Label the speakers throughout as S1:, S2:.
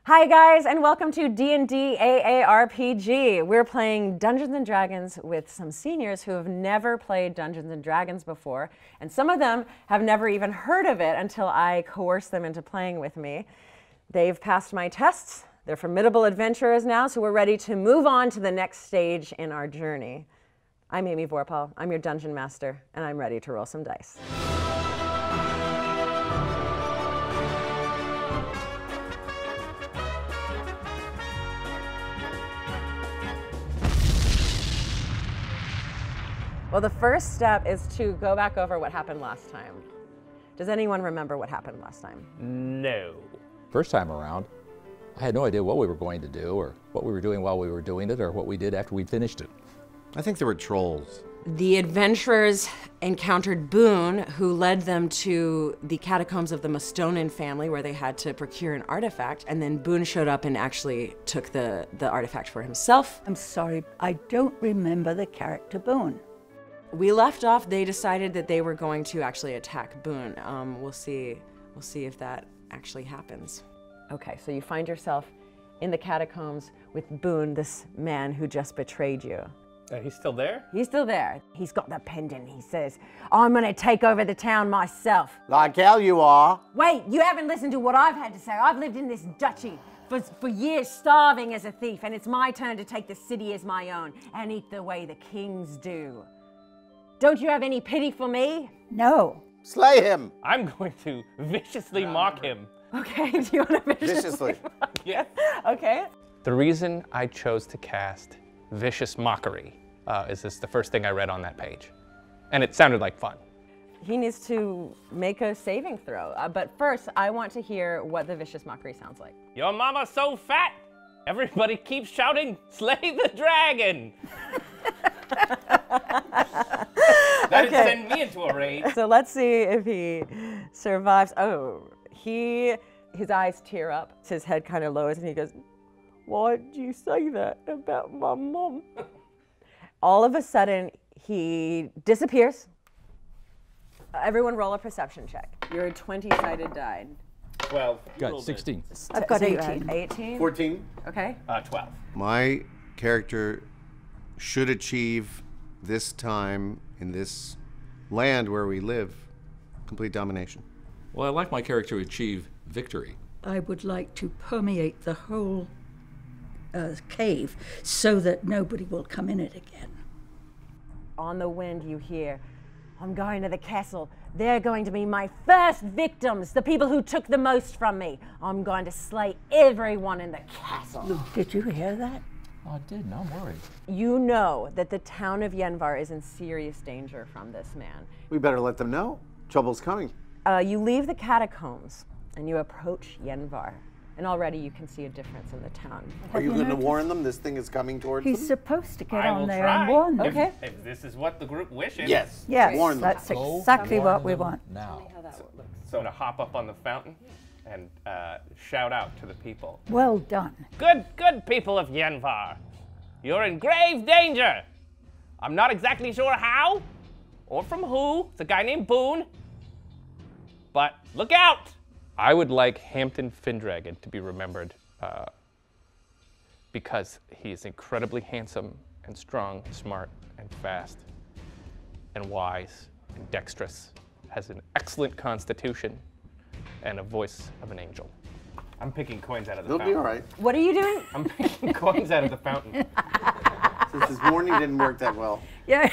S1: Hi guys, and welcome to D&D AARPG. We're playing Dungeons & Dragons with some seniors who have never played Dungeons & Dragons before, and some of them have never even heard of it until I coerced them into playing with me. They've passed my tests. They're formidable adventurers now, so we're ready to move on to the next stage in our journey. I'm Amy Vorpahl. I'm your Dungeon Master, and I'm ready to roll some dice. Well, the first step is to go back over what happened last time. Does anyone remember what happened last time?
S2: No.
S3: First time around, I had no idea what we were going to do, or what we were doing while we were doing it, or what we did after we'd finished it.
S4: I think there were trolls.
S1: The adventurers encountered Boone, who led them to the catacombs of the Mostonin family, where they had to procure an artifact, and then Boone showed up and actually took the artifact for himself.
S5: I'm sorry, I don't remember the character Boone.
S1: We left off, they decided that they were going to actually attack Boone. We'll see if that actually happens. Okay, so you find yourself in the catacombs with Boone, this man who just betrayed you.
S2: He's still there?
S1: He's still there. He's got the pendant. He says, I'm gonna take over the town myself.
S4: Like hell you are.
S1: Wait, you haven't listened to what I've had to say. I've lived in this duchy for years, starving as a thief, and it's my turn to take the city as my own and eat the way the kings do. Don't you have any pity for me?
S5: No.
S4: Slay him.
S2: I'm going to viciously mock him.
S1: Okay, do you want to
S4: Viciously.
S2: Yeah.
S1: Okay.
S2: The reason I chose to cast Vicious Mockery is this the first thing I read on that page. And it sounded like fun.
S1: He needs to make a saving throw. But first, I want to hear what the Vicious Mockery sounds like.
S2: Your mama's so fat, everybody keeps shouting, slay the dragon. That'd send me into a rage.
S1: So let's see if he survives. Oh, his eyes tear up, his head kind of lowers, and he goes, why did you say that about my mom? All of a sudden, he disappears. Everyone roll a perception check. Your 20-sided die.
S2: 12.
S3: Got 16.
S5: I've got
S1: So you
S5: 18.
S1: had 18?
S4: 14.
S1: Okay.
S2: 12.
S4: My character should achieve this time in this land where we live complete domination.
S3: Well, I'd like my character to achieve victory.
S5: I would like to permeate the whole cave so that nobody will come in it again.
S1: On the wind, you hear, I'm going to the castle. They're going to be my first victims, the people who took the most from me. I'm going to slay everyone in the castle.
S5: Did you hear that?
S3: Oh, I did, now I'm worried.
S1: You know that the town of Yenvar is in serious danger from this man.
S4: We better let them know. Trouble's coming.
S1: You leave the catacombs and you approach Yenvar. And already you can see a difference in the town.
S4: Are you
S5: you
S4: going to
S5: noticed?
S4: warn them this thing is coming towards
S5: He's
S4: them?
S5: supposed to get
S2: I
S5: on
S2: will
S5: there
S2: try.
S5: and warn them.
S1: Okay.
S2: If this is what the group wishes.
S4: Yes.
S5: Yes,
S4: Warn them.
S5: that's exactly what we want.
S3: Now.
S2: So I'm going to hop up on the fountain and shout out to the people.
S5: Well done.
S2: Good people of Yenvar. You're in grave danger. I'm not exactly sure how or from who. It's a guy named Boone. But look out! I would like Hampton Findragon to be remembered because he is incredibly handsome and strong, smart and fast and wise and dexterous, has an excellent constitution and a voice of an angel. I'm picking coins out of the
S4: They'll
S2: fountain.
S4: be all right.
S1: What are you doing?
S2: I'm picking coins out of the fountain.
S4: Since this warning didn't work that well.
S5: Yeah,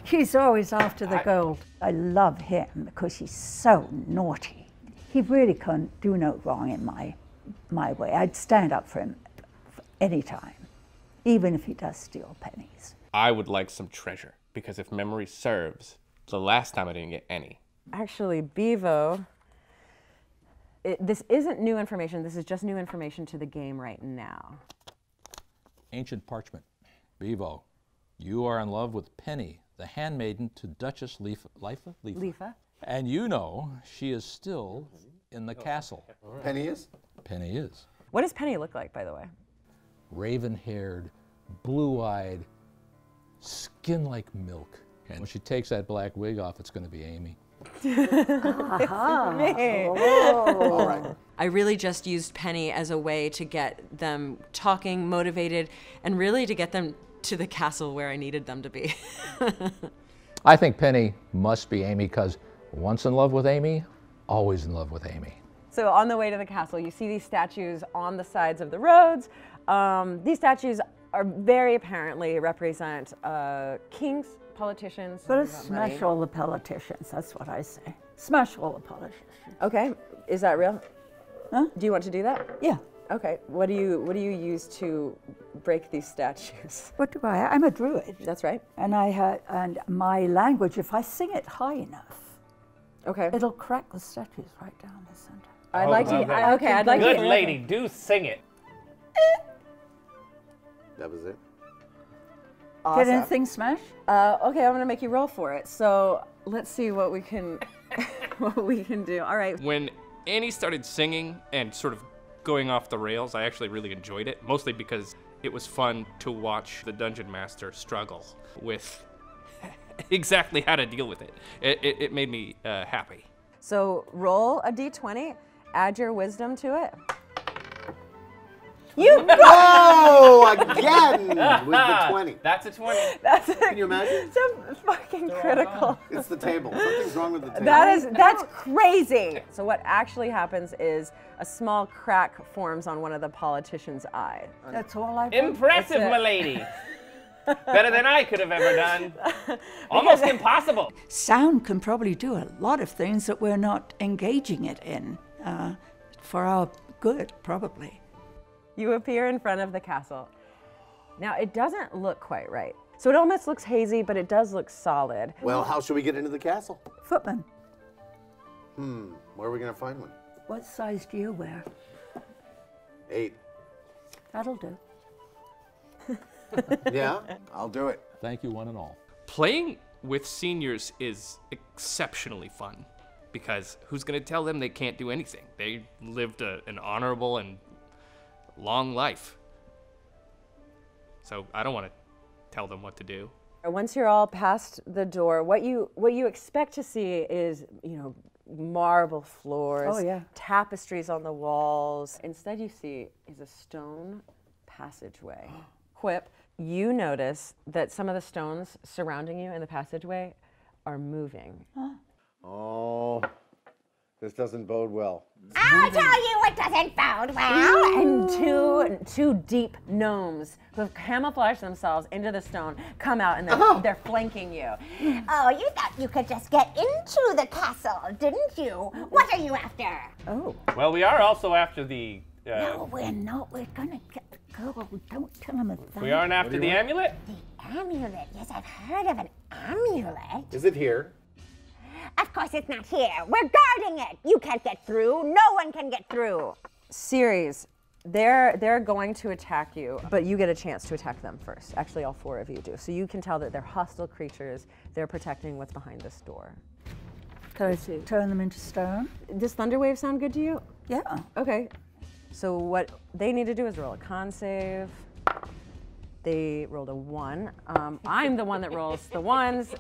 S5: he's always after the gold. I love him because he's so naughty. He really can't do no wrong in my way. I'd stand up for him any time, even if he does steal pennies.
S2: I would like some treasure, because if memory serves, the last time I didn't get any.
S1: Actually, Bevo, this isn't new information. This is just new information to the game right now.
S3: Ancient parchment. Bevo, you are in love with Penny, the handmaiden to Duchess Lifa. And you know she is still in the castle.
S4: Penny is?
S3: Penny is.
S1: What does Penny look like, by the way?
S3: Raven-haired, blue-eyed, skin like milk. And when she takes that black wig off, it's going to be Amy.
S4: All right.
S1: I really just used Penny as a way to get them talking, motivated, and really to get them to the castle where I needed them to be.
S3: I think Penny must be Amy because once in love with Amy, always in love with Amy.
S1: So on the way to the castle, you see these statues on the sides of the roads. These statues are very apparently represent kings, politicians.
S5: But let's smash all the politicians, that's what I say. Smash all the politicians.
S1: Okay, is that real?
S5: Huh?
S1: Do you want to do that?
S5: Yeah.
S1: Okay, what do you use to break these statues?
S5: What do I'm a druid.
S1: That's right.
S5: And my language, if I sing it high enough,
S1: Okay.
S5: it'll crack the statues right down the center.
S1: I'd like to. Okay, I'd like
S2: Good
S1: to.
S2: lady, do sing it.
S4: That was it.
S1: Awesome.
S5: Get anything smashed?
S1: Okay, I'm gonna make you roll for it. So let's see what we can, what we can do. All right.
S6: When Annie started singing and sort of going off the rails, I actually really enjoyed it, mostly because it was fun to watch the Dungeon Master struggle with exactly how to deal with it. It made me happy.
S1: So roll a d20, add your wisdom to it. You
S4: Oh, again with the 20.
S2: That's a 20.
S4: Can you imagine?
S1: so fucking critical.
S4: It's the table. Something's wrong with the table.
S1: That's crazy. So what actually happens is a small crack forms on one of the politician's eye.
S5: That's all I've
S2: Impressive,
S1: That's it.
S2: milady. Better than I could have ever done. Almost impossible.
S5: Sound can probably do a lot of things that we're not engaging it in for our good, probably.
S1: You appear in front of the castle. Now, it doesn't look quite right. So it almost looks hazy, but it does look solid.
S4: Well, how should we get into the castle?
S5: Footman,
S4: Where are we going to find one?
S5: what size do you wear?
S4: 8.
S5: That'll do.
S4: Yeah, I'll do it.
S3: Thank you, one and all.
S6: Playing with seniors is exceptionally fun because who's going to tell them they can't do anything? They lived an honorable and long life. So I don't want to tell them what to do.
S1: Once you're all past the door, what you expect to see is, marble floors,
S5: Oh, yeah.
S1: tapestries on the walls. Instead, you see is a stone passageway. Quip, you notice that some of the stones surrounding you in the passageway are moving.
S4: Oh, this doesn't bode well.
S7: I'll tell you it doesn't bode well.
S1: And two deep gnomes who have camouflaged themselves into the stone come out and they're flanking you.
S7: Oh, you thought you could just get into the castle, didn't you? What are you after?
S5: Oh,
S2: Well, we are also after the.
S7: No, we're not. We're gonna get the girl. Don't tell him a thing.
S2: We aren't after the amulet?
S7: The amulet. Yes, I've heard of an amulet.
S4: Is it here?
S7: Of course it's not here. We're guarding it. You can't get through. No one can get through.
S1: Ceres, they're going to attack you, but you get a chance to attack them first. Actually, all 4 of you do. So you can tell that they're hostile creatures. They're protecting what's behind this door.
S5: can I turn them into stone?
S1: Does Thunderwave sound good to you?
S5: Yeah.
S1: Okay. So what they need to do is roll a con save. They rolled a 1. I'm the one that rolls the ones.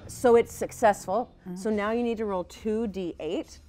S1: So it's successful. So now you need to roll 2d8.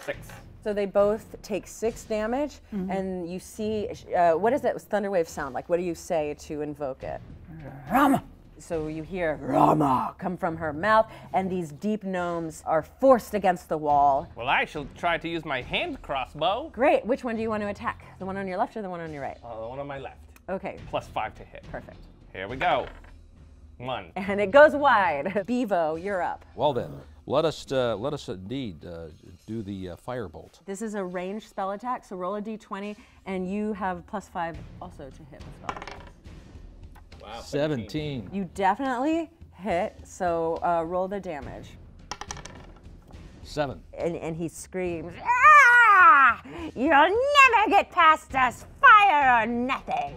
S2: 6.
S1: So they both take 6 damage, and you see, what does that Thunderwave sound like? What do you say to invoke it?
S5: Rama.
S1: So you hear Rama come from her mouth, and these deep gnomes are forced against the wall.
S2: Well, I shall try to use my hand crossbow.
S1: Great, which one do you want to attack? The one on your left or the one on your right?
S2: The one on my left.
S1: Okay,
S2: +5 to hit.
S1: perfect.
S2: Here we go. 1.
S1: And it goes wide. Bevo, you're up.
S3: Well then, let us indeed do the firebolt.
S1: This is a ranged spell attack, so roll a d20, and you have +5 also to hit the spell.
S2: Wow.
S3: 17.
S1: You definitely hit, so roll the damage.
S3: 7.
S1: And he screams,
S7: Ah! You'll never get past us. Fire or nothing.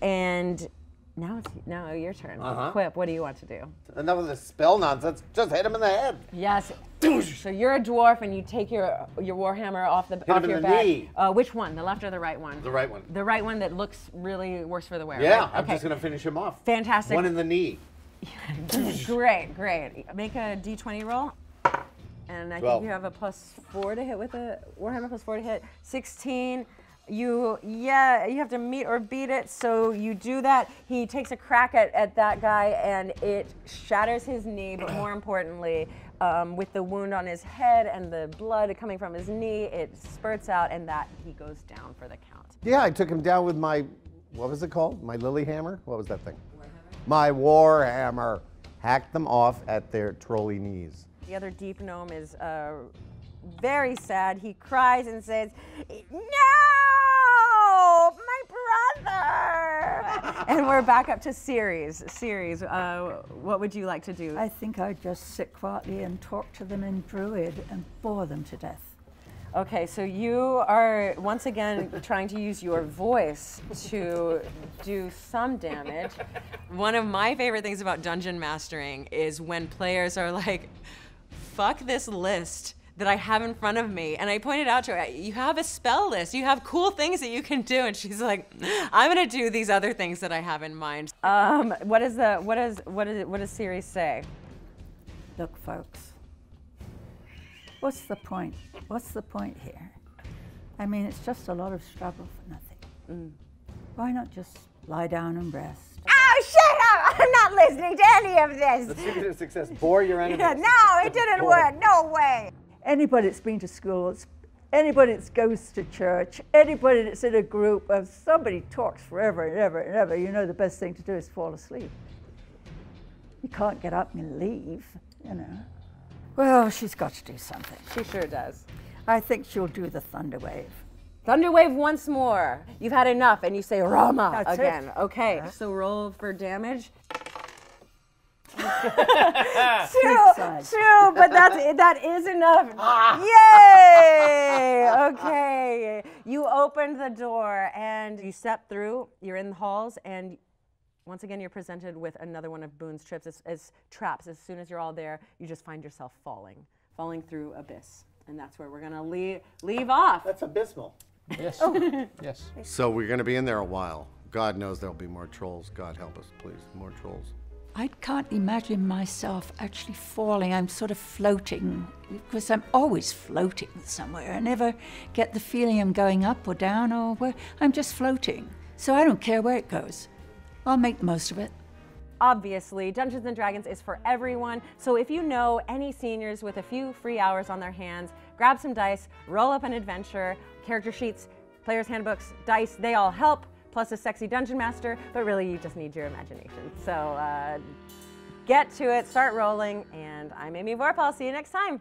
S1: and now your turn. Quip, what do you want to do?
S4: Enough of this spell nonsense. Just hit him in the head.
S1: Yes. So you're a dwarf, and you take your warhammer off
S4: him
S1: your
S4: in the
S1: back.
S4: knee.
S1: Which one? The left or the right one?
S4: The right one.
S1: The right one that looks really worse for the wear.
S4: Yeah,
S1: right?
S4: I'm
S1: Okay.
S4: just going to finish him off.
S1: Fantastic.
S4: One in the knee.
S1: Great, great. Make a D20 roll. And I think you have a +4 to hit with a Warhammer +4 to hit. 16. You have to meet or beat it, so you do that. He takes a crack at that guy, and it shatters his knee, but more importantly, with the wound on his head and the blood coming from his knee, it spurts out, and that he goes down for the count.
S4: Yeah, I took him down with my, what was it called? My lily hammer? What was that thing? Warhammer. My war hammer. Hacked them off at their trolley knees.
S1: The other deep gnome is very sad. He cries and says, "No, my brother!" And we're back up to Ceres. Ceres, what would you like to do?
S5: I think I'd just sit quietly and talk to them in Druid and bore them to death.
S1: Okay, so you are once again trying to use your voice to do some damage. One of my favorite things about dungeon mastering is when players are like, fuck this list that I have in front of me. And I pointed out to her, you have a spell list, you have cool things that you can do. And she's like, I'm gonna do these other things that I have in mind. What does Ceres say?
S5: Look, folks. What's the point? What's the point here? I mean, it's just a lot of struggle for nothing. Why not just lie down and rest?
S7: Oh, shut up! I'm not listening to any of this.
S8: The secret of success, bore your enemies.
S7: Yeah, no, it didn't work. No way.
S5: Anybody that's been to school, anybody that goes to church, anybody that's in a group of somebody talks forever and ever and ever, you know the best thing to do is fall asleep. You can't get up and leave, you know. Well, she's got to do something.
S1: She sure does.
S5: I think she'll do the thunder wave.
S1: Thunder wave once more. You've had enough, and you say Rama
S5: That's
S1: again.
S5: it.
S1: Okay, so roll for damage. True, but that is enough. Yay! Okay, you opened the door and you step through. You're in the halls, and once again, you're presented with another one of Boone's trips as traps. As soon as you're all there, you just find yourself falling through abyss. And that's where we're gonna leave off.
S8: That's abysmal.
S3: Yes. Yes.
S4: So we're going to be in there a while. God knows there'll be more trolls. God help us, please. More trolls.
S5: I can't imagine myself actually falling. I'm sort of floating, because I'm always floating somewhere. I never get the feeling I'm going up or down or where. I'm just floating. So I don't care where it goes. I'll make the most of it.
S1: Obviously, Dungeons & Dragons is for everyone, so if you know any seniors with a few free hours on their hands, grab some dice, roll up an adventure, character sheets, player's handbooks, dice, they all help, plus a sexy dungeon master, but really you just need your imagination. So get to it, start rolling, and I'm Amy Vorpahl. See you next time.